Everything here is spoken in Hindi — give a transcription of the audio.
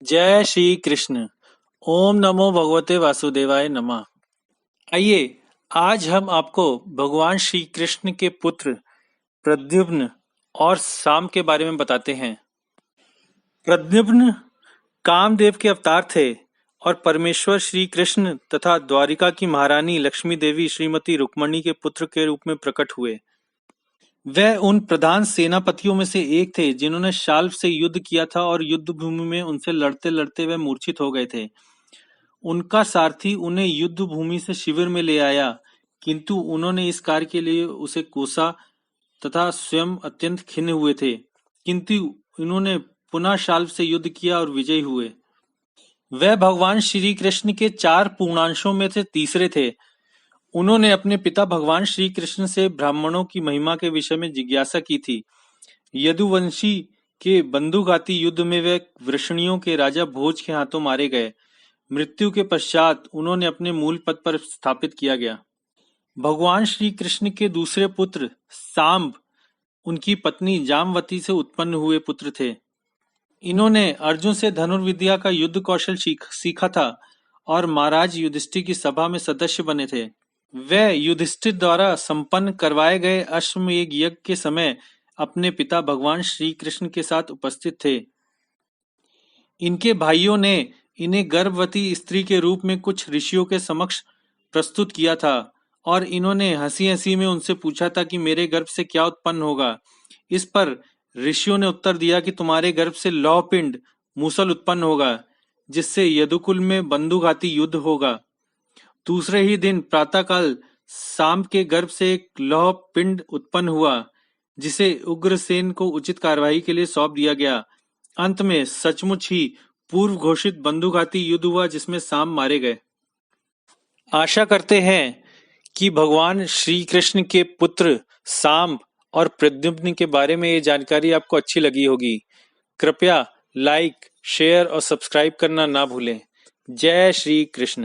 जय श्री कृष्ण। ओम नमो भगवते वासुदेवाय नमः। आइए आज हम आपको भगवान श्री कृष्ण के पुत्र प्रद्युम्न और साम के बारे में बताते हैं। प्रद्युम्न कामदेव के अवतार थे और परमेश्वर श्री कृष्ण तथा द्वारिका की महारानी लक्ष्मी देवी श्रीमती रुक्मणी के पुत्र के रूप में प्रकट हुए। वह उन प्रधान सेनापतियों में से एक थे जिन्होंने शाल्व से युद्ध किया था और युद्ध भूमि में उनसे लड़ते लड़ते वह मूर्छित हो गए थे। उनका सारथी उन्हें युद्ध भूमि से शिविर में ले आया, किंतु उन्होंने इस कार्य के लिए उसे कोसा तथा स्वयं अत्यंत खिन्न हुए थे। किंतु इन्होंने पुनः शाल्व से युद्ध किया और विजयी हुए। वह भगवान श्री कृष्ण के 4 पूर्णांशों में से तीसरे थे। उन्होंने अपने पिता भगवान श्री कृष्ण से ब्राह्मणों की महिमा के विषय में जिज्ञासा की थी। यदुवंशी के बंधुघाती युद्ध में वे वृषणियों के राजा भोज के हाथों मारे गए। मृत्यु के पश्चात उन्होंने अपने मूल पद पर स्थापित किया गया। भगवान श्री कृष्ण के दूसरे पुत्र सांब उनकी पत्नी जामवती से उत्पन्न हुए पुत्र थे। इन्होंने अर्जुन से धनुर्विद्या का युद्ध कौशल सीखा था और महाराज युधिष्ठिर की सभा में सदस्य बने थे। वे युधिष्ठिर द्वारा संपन्न करवाए गए अश्वमेध यज्ञ के समय अपने पिता भगवान श्री कृष्ण के साथ उपस्थित थे। इनके भाइयों ने इन्हें गर्भवती स्त्री के रूप में कुछ ऋषियों के समक्ष प्रस्तुत किया था और इन्होंने हंसी हंसी में उनसे पूछा था कि मेरे गर्भ से क्या उत्पन्न होगा। इस पर ऋषियों ने उत्तर दिया कि तुम्हारे गर्भ से लौह पिंड मूसल उत्पन्न होगा, जिससे यदुकुल में बंधुघाती युद्ध होगा। दूसरे ही दिन प्रातःकाल सांब के गर्भ से एक लौह पिंड उत्पन्न हुआ, जिसे उग्रसेन को उचित कार्यवाही के लिए सौंप दिया गया। अंत में सचमुच ही पूर्व घोषित बंधुघाती युद्ध हुआ, जिसमें सांब मारे गए। आशा करते हैं कि भगवान श्री कृष्ण के पुत्र सांब और प्रद्युम्न के बारे में ये जानकारी आपको अच्छी लगी होगी। कृपया लाइक, शेयर और सब्सक्राइब करना ना भूलें। जय श्री कृष्ण।